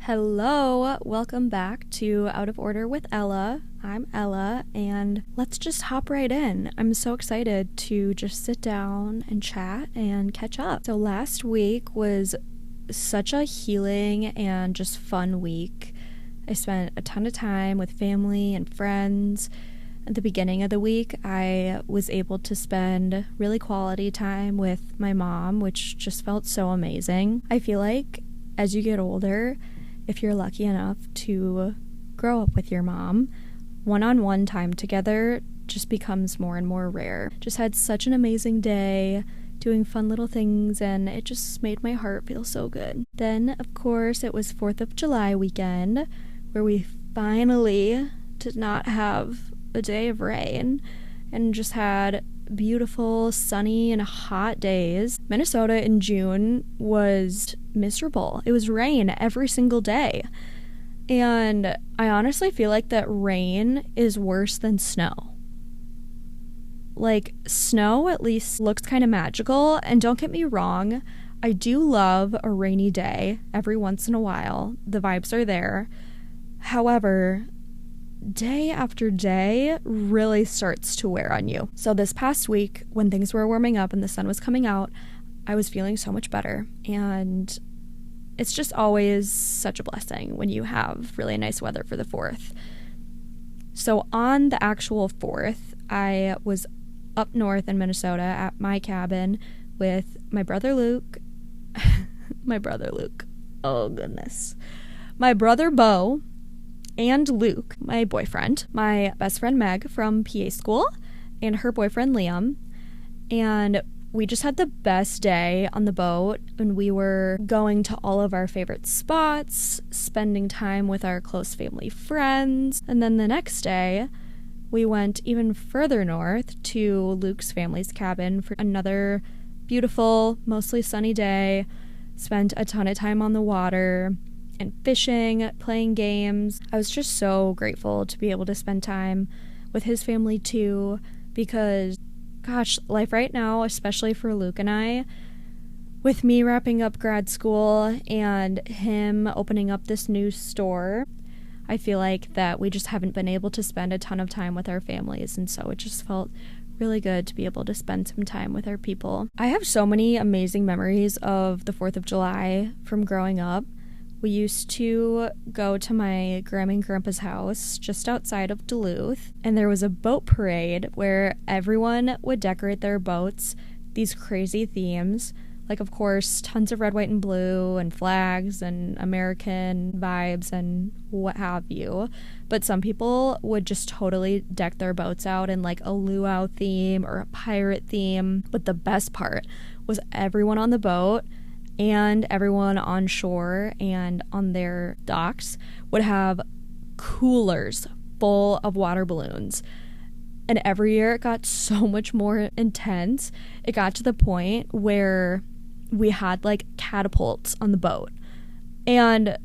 Hello, welcome back to Out of Order with Ella. I'm Ella, and let's just hop right in. I'm so excited to just sit down and chat and catch up. So last week was such a healing and just fun week. I spent a ton of time with family and friends. At the beginning of the week, I was able to spend really quality time with my mom, which just felt so amazing. I feel like as you get older, if you're lucky enough to grow up with your mom, one-on-one time together just becomes more and more rare. Just had such an amazing day doing fun little things, and it just made my heart feel so good. Then, of course, it was 4th of July weekend, where we finally did not have a day of rain and just had beautiful, sunny, and hot days. Minnesota in June was miserable. It was rain every single day. And I honestly feel like that rain is worse than snow. Like, snow at least looks kind of magical, and don't get me wrong, I do love a rainy day every once in a while. The vibes are there. However, day after day really starts to wear on you. So this past week, when things were warming up and the sun was coming out, I was feeling so much better. And it's just always such a blessing when you have really nice weather for the 4th. So on the actual 4th, I was up north in Minnesota at my cabin with my brother Luke. My brother Bo, and Luke, my boyfriend, my best friend Meg from PA school, and her boyfriend Liam. And we just had the best day on the boat, and we were going to all of our favorite spots, spending time with our close family friends. And then the next day, we went even further north to Luke's family's cabin for another beautiful, mostly sunny day. Spent a ton of time on the water and fishing, playing games. I was just so grateful to be able to spend time with his family too, because gosh, life right now, especially for Luke and I, with me wrapping up grad school and him opening up this new store, I feel like that we just haven't been able to spend a ton of time with our families, and so it just felt really good to be able to spend some time with our people. I have so many amazing memories of the 4th of July from growing up. We used to go to my grandma and grandpa's house just outside of Duluth, and there was a boat parade where everyone would decorate their boats, these crazy themes, like of course tons of red, white, and blue, and flags, and American vibes, and what have you. But some people would just totally deck their boats out in like a luau theme or a pirate theme. But the best part was everyone on the boat and everyone on shore and on their docks would have coolers full of water balloons. And every year it got so much more intense. It got to the point where we had like catapults on the boat. And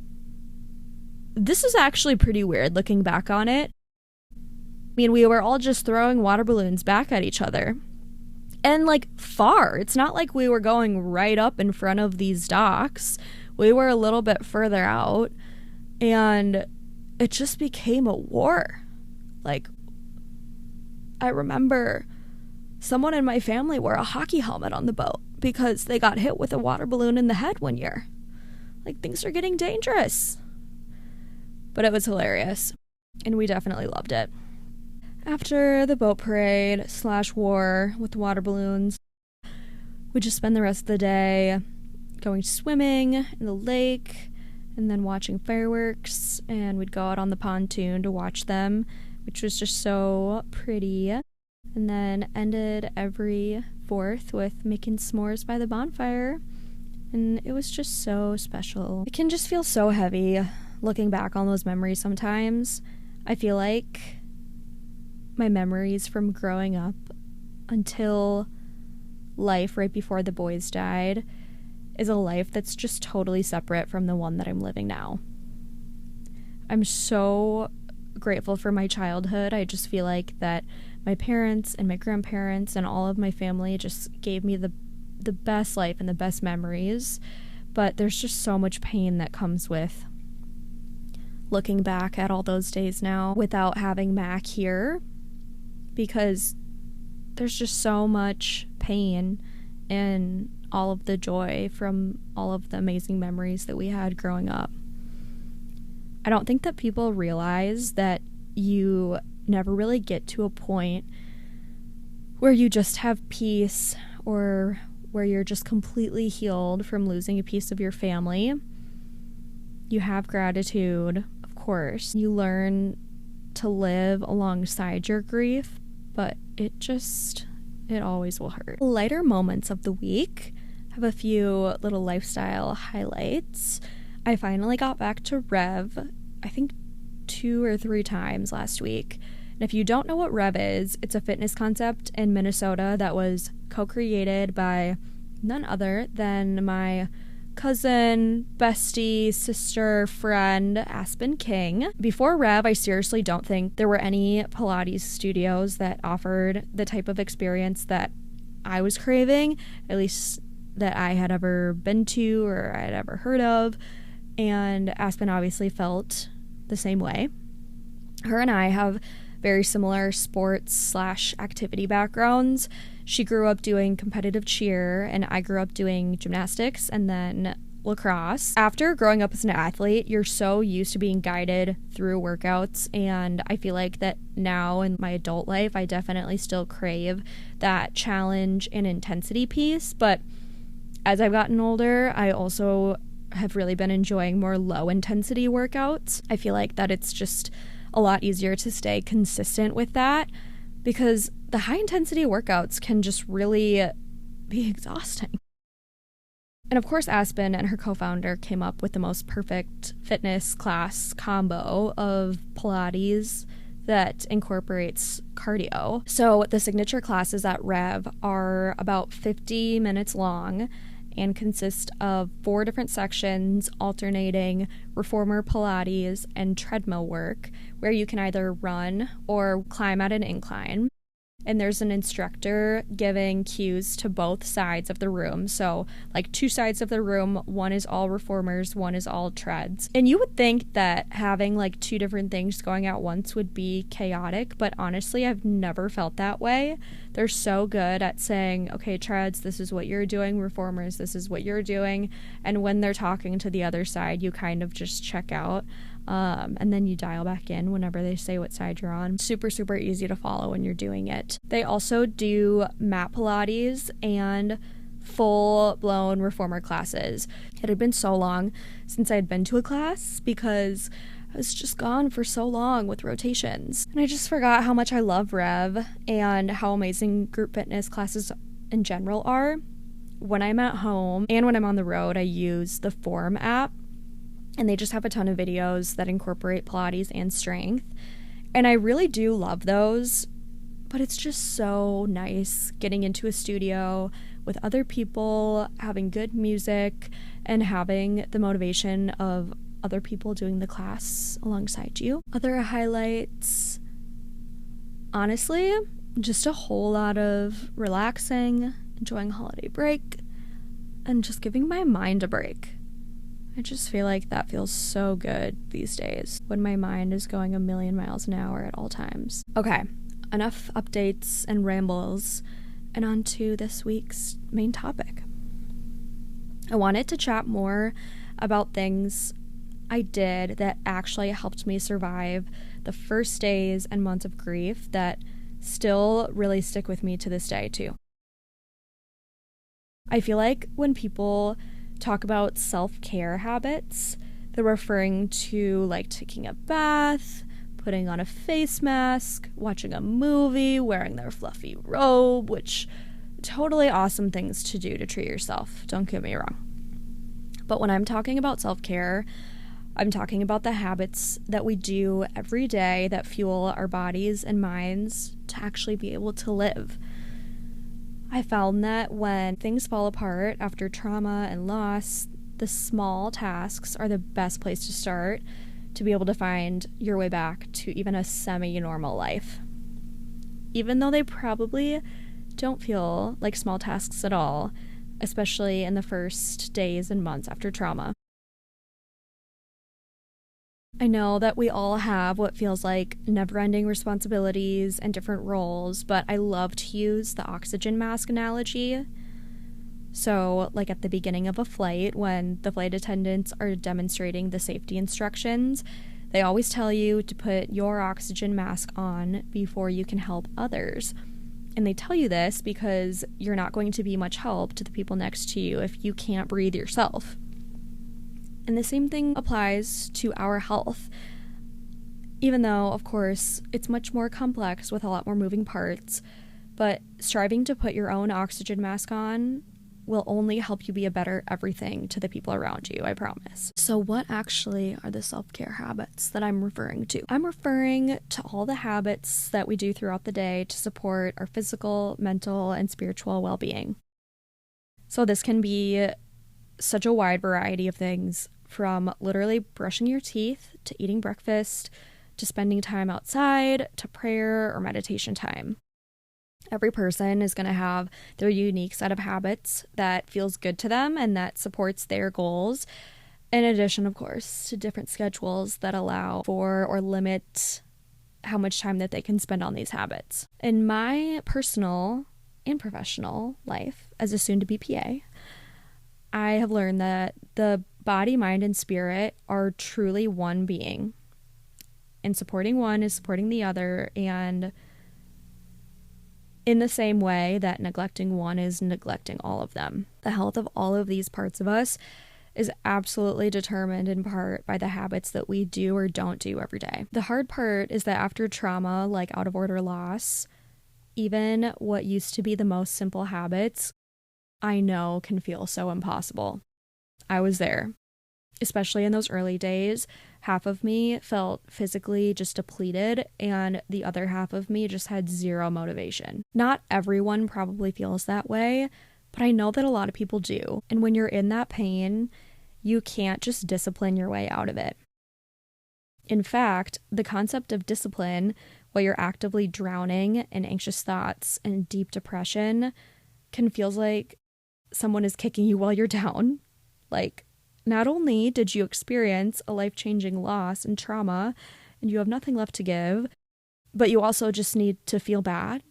this is actually pretty weird looking back on it. I mean, we were all just throwing water balloons back at each other. And like far, it's not like we were going right up in front of these docks. We were a little bit further out, and it just became a war. Like, I remember someone in my family wore a hockey helmet on the boat because they got hit with a water balloon in the head one year. Like, things are getting dangerous. But it was hilarious, and we definitely loved it. After the boat parade / war with the water balloons, we just spend the rest of the day going swimming in the lake and then watching fireworks, and we'd go out on the pontoon to watch them, which was just so pretty. And then ended every 4th with making s'mores by the bonfire, and it was just so special. It can just feel so heavy looking back on those memories sometimes. I feel like my memories from growing up until life right before the boys died is a life that's just totally separate from the one that I'm living now. I'm so grateful for my childhood. I just feel like that my parents and my grandparents and all of my family just gave me the best life and the best memories, but there's just so much pain that comes with looking back at all those days now without having Mac here, because there's just so much pain and all of the joy from all of the amazing memories that we had growing up. I don't think that people realize that you never really get to a point where you just have peace or where you're just completely healed from losing a piece of your family. You have gratitude, of course. You learn to live alongside your grief, but it always will hurt. Lighter moments of the week have a few little lifestyle highlights. I finally got back to Rêve, I think 2 or 3 times last week. And if you don't know what Rêve is, it's a fitness concept in Minnesota that was co-created by none other than my cousin, bestie, sister, friend, Aspen King. Before Rêve, I seriously don't think there were any Pilates studios that offered the type of experience that I was craving, at least that I had ever been to or I had ever heard of. And Aspen obviously felt the same way. Her and I have very similar sports/activity backgrounds. She grew up doing competitive cheer, and I grew up doing gymnastics and then lacrosse. After growing up as an athlete, you're so used to being guided through workouts, and I feel like that now in my adult life, I definitely still crave that challenge and intensity piece. But as I've gotten older, I also have really been enjoying more low intensity workouts. I feel like that it's just a lot easier to stay consistent with that, because the high intensity workouts can just really be exhausting. And of course, Aspen and her co-founder came up with the most perfect fitness class combo of Pilates that incorporates cardio. So the signature classes at Rêve are about 50 minutes long and consist of 4 different sections alternating reformer Pilates and treadmill work, where you can either run or climb at an incline. And there's an instructor giving cues to both sides of the room. So like 2 sides of the room, one is all reformers, one is all treads. And you would think that having like 2 different things going at once would be chaotic, but honestly, I've never felt that way. They're so good at saying, okay, treads, this is what you're doing, reformers, this is what you're doing. And when they're talking to the other side, you kind of just check out. And then you dial back in whenever they say what side you're on. Super, super easy to follow when you're doing it. They also do mat Pilates and full-blown reformer classes. It had been so long since I had been to a class because I was just gone for so long with rotations. And I just forgot how much I love Rêve and how amazing group fitness classes in general are. When I'm at home and when I'm on the road, I use the Form app. And they just have a ton of videos that incorporate Pilates and strength. And I really do love those. But it's just so nice getting into a studio with other people, having good music, and having the motivation of other people doing the class alongside you. Other highlights, honestly, just a whole lot of relaxing, enjoying holiday break, and just giving my mind a break. I just feel like that feels so good these days when my mind is going a million miles an hour at all times. Okay, enough updates and rambles, and on to this week's main topic. I wanted to chat more about things I did that actually helped me survive the first days and months of grief that still really stick with me to this day too. I feel like when people talk about self-care habits, they're referring to like taking a bath, putting on a face mask, watching a movie, wearing their fluffy robe, which totally awesome things to do to treat yourself, don't get me wrong. But when I'm talking about self-care, I'm talking about the habits that we do every day that fuel our bodies and minds to actually be able to live. I found that when things fall apart after trauma and loss, the small tasks are the best place to start to be able to find your way back to even a semi-normal life. Even though they probably don't feel like small tasks at all, especially in the first days and months after trauma. I know that we all have what feels like never-ending responsibilities and different roles, but I love to use the oxygen mask analogy. So, like at the beginning of a flight, when the flight attendants are demonstrating the safety instructions, they always tell you to put your oxygen mask on before you can help others. And they tell you this because you're not going to be much help to the people next to you if you can't breathe yourself. And the same thing applies to our health. Even though, of course, it's much more complex with a lot more moving parts, but striving to put your own oxygen mask on will only help you be a better everything to the people around you, I promise. So what actually are the self-care habits that I'm referring to? I'm referring to all the habits that we do throughout the day to support our physical, mental, and spiritual well-being. So this can be such a wide variety of things, from literally brushing your teeth to eating breakfast to spending time outside to prayer or meditation time. Every person is going to have their unique set of habits that feels good to them and that supports their goals, in addition, of course, to different schedules that allow for or limit how much time that they can spend on these habits. In my personal and professional life as a soon-to-be PA, I have learned that the body, mind, and spirit are truly one being. And supporting one is supporting the other, and in the same way that neglecting one is neglecting all of them. The health of all of these parts of us is absolutely determined in part by the habits that we do or don't do every day. The hard part is that after trauma, like out of order loss, even what used to be the most simple habits, I know can feel so impossible. I was there. Especially in those early days, half of me felt physically just depleted, and the other half of me just had zero motivation. Not everyone probably feels that way, but I know that a lot of people do. And when you're in that pain, you can't just discipline your way out of it. In fact, the concept of discipline, while you're actively drowning in anxious thoughts and deep depression, can feel like someone is kicking you while you're down. Like, not only did you experience a life-changing loss and trauma, and you have nothing left to give, but you also just need to feel bad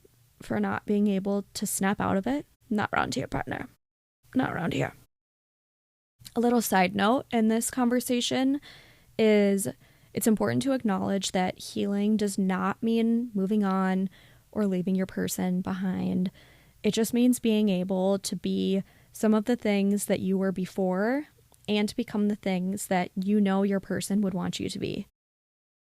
for not being able to snap out of it. Not around here, partner. Not around here. A little side note in this conversation is it's important to acknowledge that healing does not mean moving on or leaving your person behind. It just means being able to be some of the things that you were before and to become the things that you know your person would want you to be.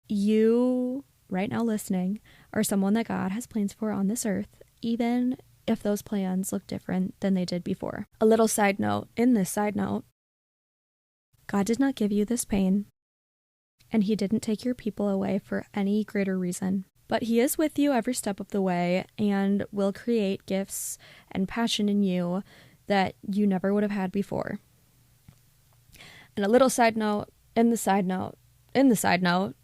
You, right now listening, are someone that God has plans for on this earth, even if those plans look different than they did before. A little side note, in this side note, God did not give you this pain, and He didn't take your people away for any greater reason. But He is with you every step of the way and will create gifts and passion in you that you never would have had before. And a little side note, in the side note,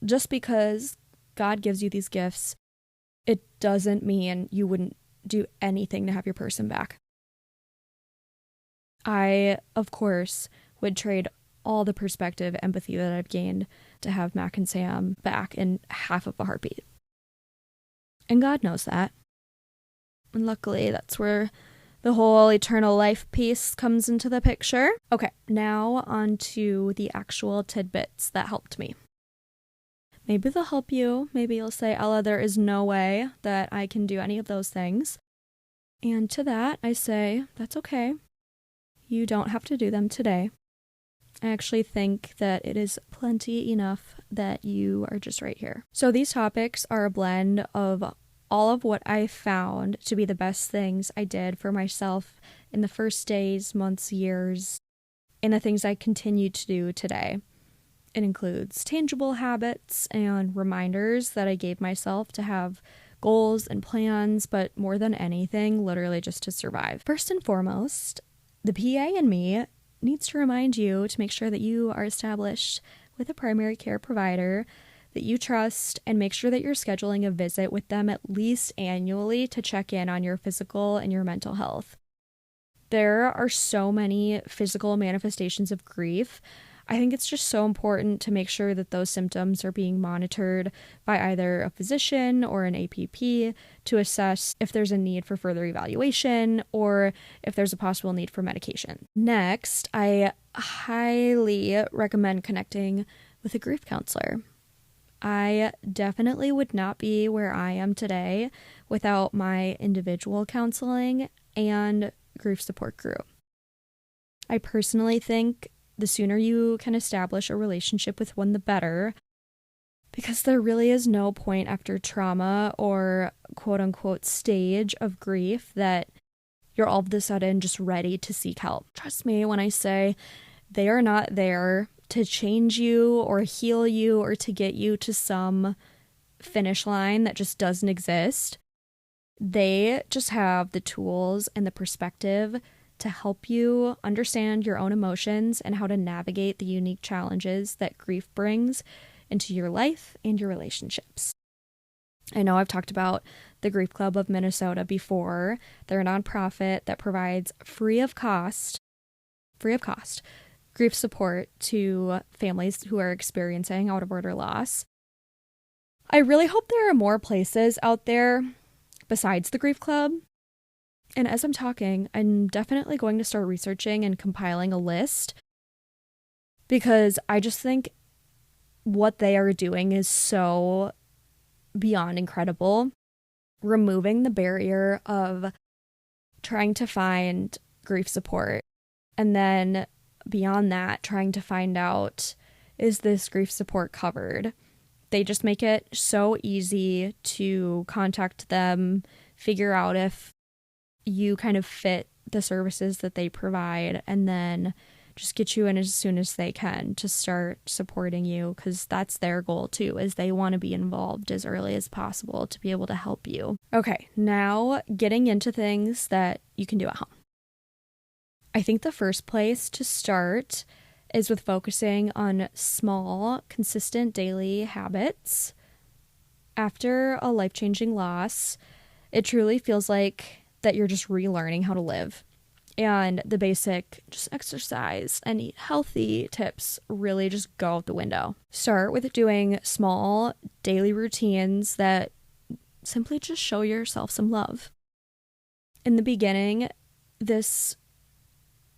just because God gives you these gifts, it doesn't mean you wouldn't do anything to have your person back. I, of course, would trade all the perspective, empathy that I've gained to have Mack and Sam back in half of a heartbeat. And God knows that. And luckily, that's where the whole eternal life piece comes into the picture. Okay, now on to the actual tidbits that helped me. Maybe they'll help you. Maybe you'll say, Ella, there is no way that I can do any of those things. And to that, I say, that's okay. You don't have to do them today. I actually think that it is plenty enough that you are just right here. So these topics are a blend of all of what I found to be the best things I did for myself in the first days, months, years, and the things I continue to do today. It includes tangible habits and reminders that I gave myself to have goals and plans, but more than anything, literally just to survive. First and foremost, the PA in me needs to remind you to make sure that you are established with a primary care provider that you trust, and make sure that you're scheduling a visit with them at least annually to check in on your physical and your mental health. There are so many physical manifestations of grief. I think it's just so important to make sure that those symptoms are being monitored by either a physician or an APP to assess if there's a need for further evaluation or if there's a possible need for medication. Next, I highly recommend connecting with a grief counselor. I definitely would not be where I am today without my individual counseling and grief support group. I personally think the sooner you can establish a relationship with one, the better, because there really is no point after trauma or quote unquote stage of grief that you're all of a sudden just ready to seek help. Trust me when I say they are not there to change you or heal you or to get you to some finish line that just doesn't exist. They just have the tools and the perspective to help you understand your own emotions and how to navigate the unique challenges that grief brings into your life and your relationships. I know I've talked about the Grief Club of Minnesota before. They're a nonprofit that provides free of cost grief support to families who are experiencing out-of-order loss. I really hope there are more places out there besides the Grief Club. And as I'm talking, I'm definitely going to start researching and compiling a list because I just think what they are doing is so beyond incredible. Removing the barrier of trying to find grief support and then beyond that, trying to find out, is this grief support covered? They just make it so easy to contact them, figure out if you kind of fit the services that they provide, and then just get you in as soon as they can to start supporting you, because that's their goal too, is they want to be involved as early as possible to be able to help you. Okay, now getting into things that you can do at home. I think the first place to start is with focusing on small, consistent daily habits. After a life-changing loss, it truly feels like that you're just relearning how to live. And the basic just exercise and eat healthy tips really just go out the window. Start with doing small daily routines that simply just show yourself some love. In the beginning, this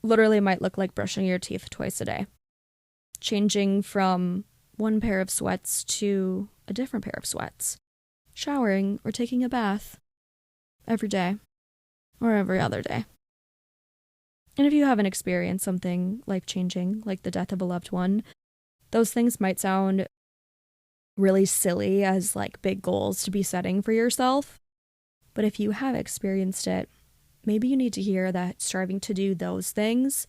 literally might look like brushing your teeth twice a day, changing from one pair of sweats to a different pair of sweats, showering or taking a bath every day or every other day. And if you haven't experienced something life-changing, like the death of a loved one, those things might sound really silly as like big goals to be setting for yourself. But if you have experienced it, maybe you need to hear that striving to do those things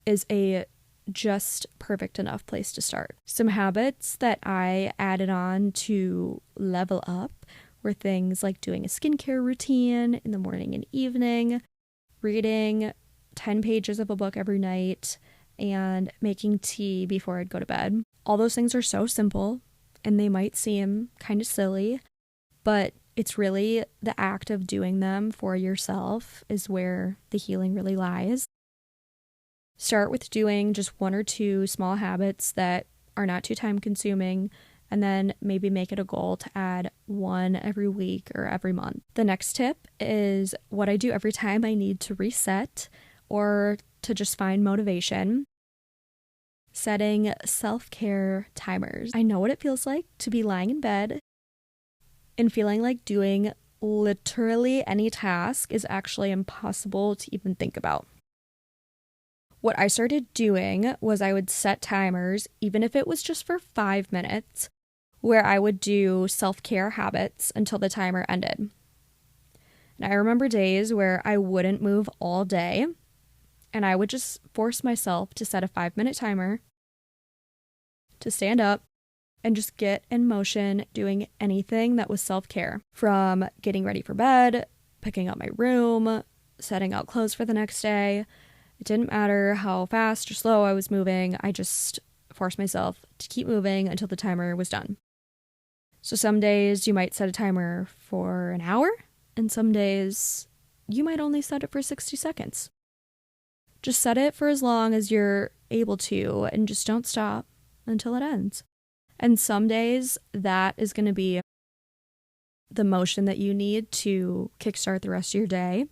is a just perfect enough place to start. Some habits that I added on to level up were things like doing a skincare routine in the morning and evening, reading 10 pages of a book every night, and making tea before I'd go to bed. All those things are so simple and they might seem kind of silly, but it's really the act of doing them for yourself is where the healing really lies. Start with doing just one or two small habits that are not too time consuming, and then maybe make it a goal to add one every week or every month. The next tip is what I do every time I need to reset or to just find motivation: setting self-care timers. I know what it feels like to be lying in bed and feeling like doing literally any task is actually impossible to even think about. What I started doing was I would set timers, even if it was just for 5 minutes, where I would do self-care habits until the timer ended. And I remember days where I wouldn't move all day, and I would just force myself to set a 5-minute timer, to stand up, and just get in motion doing anything that was self-care. From getting ready for bed, picking up my room, setting out clothes for the next day. It didn't matter how fast or slow I was moving, I just forced myself to keep moving until the timer was done. So some days you might set a timer for an hour, and some days you might only set it for 60 seconds. Just set it for as long as you're able to, and just don't stop until it ends. And some days that is going to be the motion that you need to kickstart the rest of your day.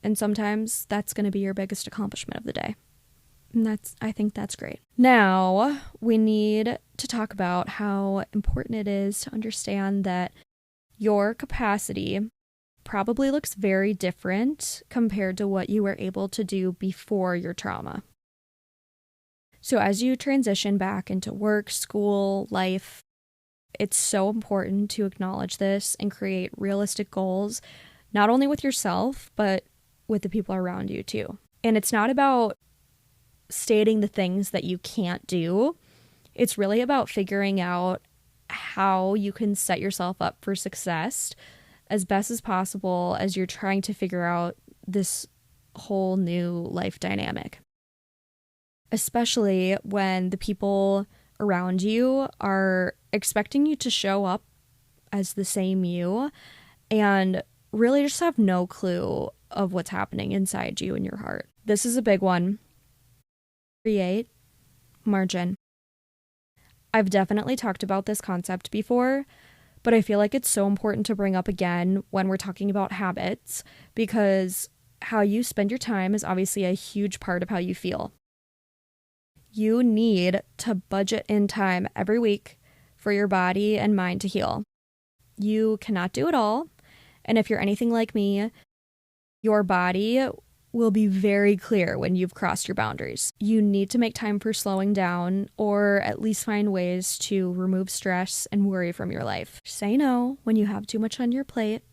And sometimes that's going to be your biggest accomplishment of the day. And I think that's great. Now, we need to talk about how important it is to understand that your capacity probably looks very different compared to what you were able to do before your trauma. So as you transition back into work, school, life, it's so important to acknowledge this and create realistic goals, not only with yourself, but with the people around you too. And it's not about stating the things that you can't do. It's really about figuring out how you can set yourself up for success as best as possible as you're trying to figure out this whole new life dynamic. Especially when the people around you are expecting you to show up as the same you and really just have no clue of what's happening inside you in your heart. This is a big one. Create margin. I've definitely talked about this concept before, but I feel like it's so important to bring up again when we're talking about habits, because how you spend your time is obviously a huge part of how you feel. You need to budget in time every week for your body and mind to heal. You cannot do it all, and if you're anything like me, your body will be very clear when you've crossed your boundaries. You need to make time for slowing down, or at least find ways to remove stress and worry from your life. Say no when you have too much on your plate,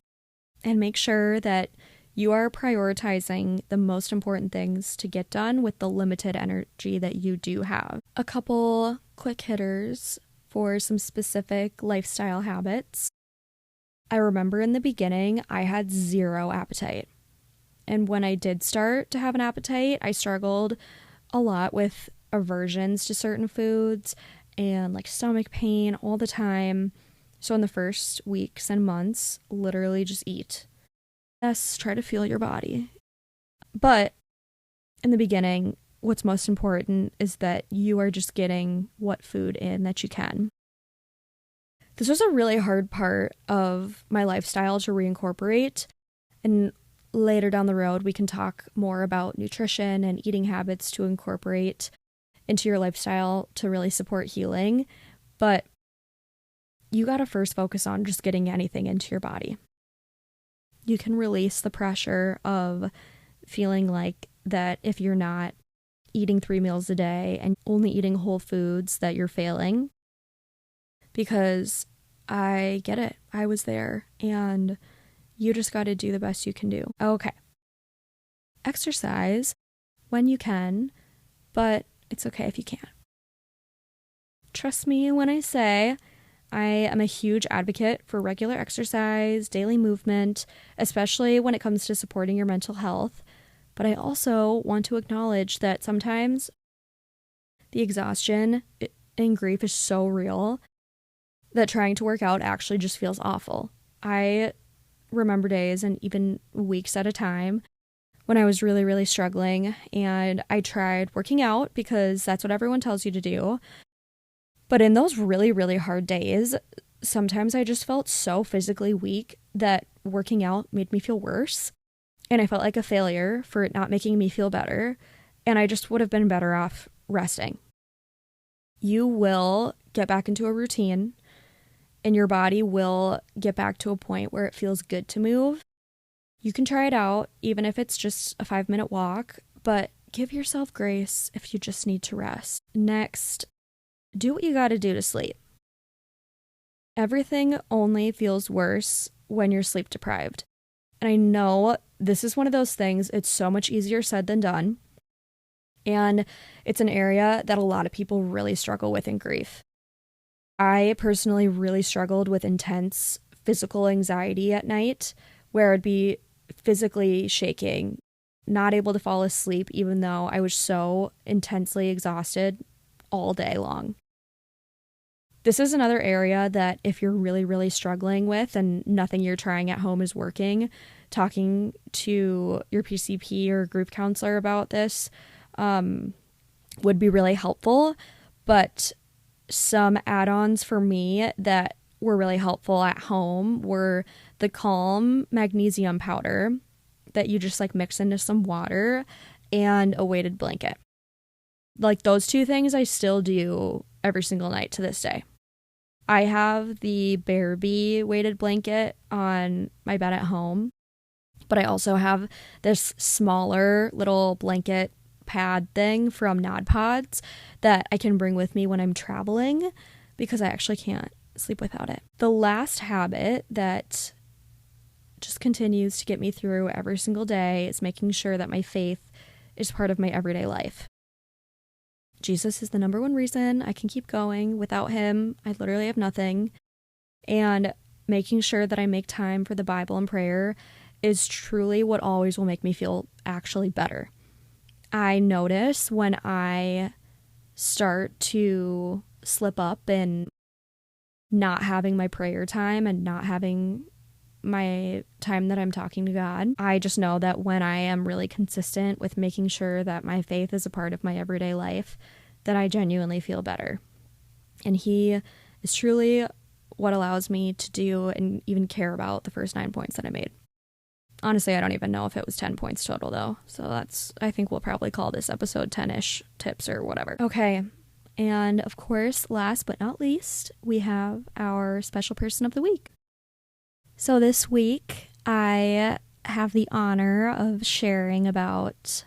and make sure that you are prioritizing the most important things to get done with the limited energy that you do have. A couple quick hitters for some specific lifestyle habits. I remember in the beginning, I had zero appetite. And when I did start to have an appetite, I struggled a lot with aversions to certain foods and like stomach pain all the time. So in the first weeks and months, literally just eat. Yes, try to feel your body. But in the beginning, what's most important is that you are just getting what food in that you can. This was a really hard part of my lifestyle to reincorporate, and later down the road, we can talk more about nutrition and eating habits to incorporate into your lifestyle to really support healing. But you got to first focus on just getting anything into your body. You can release the pressure of feeling like that if you're not eating 3 meals a day and only eating whole foods, that you're failing. Because I get it. I was there, and you just got to do the best you can do. Okay. Exercise when you can, but it's okay if you can't. Trust me when I say I am a huge advocate for regular exercise, daily movement, especially when it comes to supporting your mental health. But I also want to acknowledge that sometimes the exhaustion and grief is so real that trying to work out actually just feels awful. I remember days and even weeks at a time when I was really, really struggling, and I tried working out because that's what everyone tells you to do. But in those really, really hard days, sometimes I just felt so physically weak that working out made me feel worse. And I felt like a failure for it not making me feel better. And I just would have been better off resting. You will get back into a routine, and your body will get back to a point where it feels good to move. You can try it out, even if it's just a 5-minute walk, but give yourself grace if you just need to rest. Next, do what you got to do to sleep. Everything only feels worse when you're sleep deprived. And I know this is one of those things, it's so much easier said than done. And it's an area that a lot of people really struggle with in grief. I personally really struggled with intense physical anxiety at night, where I'd be physically shaking, not able to fall asleep, even though I was so intensely exhausted all day long. This is another area that if you're really, really struggling with and nothing you're trying at home is working, talking to your PCP or group counselor about this would be really helpful, but some add-ons for me that were really helpful at home were the Calm magnesium powder that you just like mix into some water and a weighted blanket. Like those two things I still do every single night to this day. I have the Bear Bee weighted blanket on my bed at home, but I also have this smaller little blanket pad thing from Nod Pods that I can bring with me when I'm traveling because I actually can't sleep without it. The last habit that just continues to get me through every single day is making sure that my faith is part of my everyday life. Jesus is the number one reason I can keep going. Without him, I literally have nothing. And making sure that I make time for the Bible and prayer is truly what always will make me feel actually better. I notice when I start to slip up and not having my prayer time and not having my time that I'm talking to God, I just know that when I am really consistent with making sure that my faith is a part of my everyday life, that I genuinely feel better. And he is truly what allows me to do and even care about the first 9 points that I made. Honestly, I don't even know if it was 10 points total though. So I think we'll probably call this episode 10-ish tips or whatever. Okay. And of course, last but not least, we have our special person of the week. So this week, I have the honor of sharing about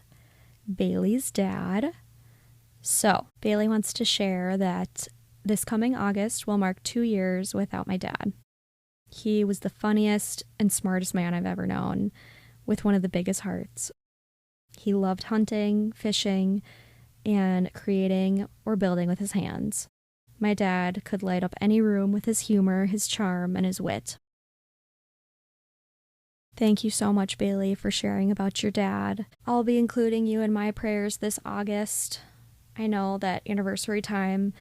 Bailey's dad. So Bailey wants to share that this coming August will mark 2 years without my dad. He was the funniest and smartest man I've ever known, with one of the biggest hearts. He loved hunting, fishing, and creating or building with his hands. My dad could light up any room with his humor, his charm, and his wit. Thank you so much, Bailey, for sharing about your dad. I'll be including you in my prayers this August. I know that anniversary time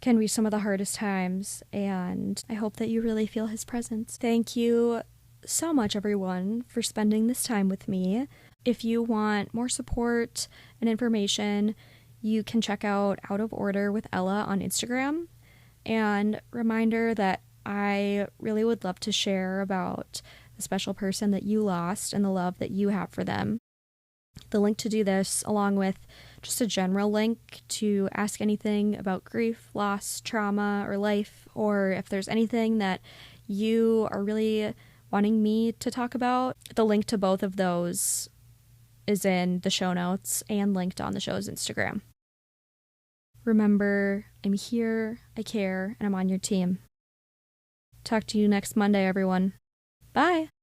can be some of the hardest times, and I hope that you really feel his presence. Thank you so much, everyone, for spending this time with me. If you want more support and information, you can check out Out of Order with Ella on Instagram. And reminder that I really would love to share about the special person that you lost and the love that you have for them. The link to do this, along with just a general link to ask anything about grief, loss, trauma, or life, or if there's anything that you are really wanting me to talk about, the link to both of those is in the show notes and linked on the show's Instagram. Remember, I'm here, I care, and I'm on your team. Talk to you next Monday, everyone. Bye!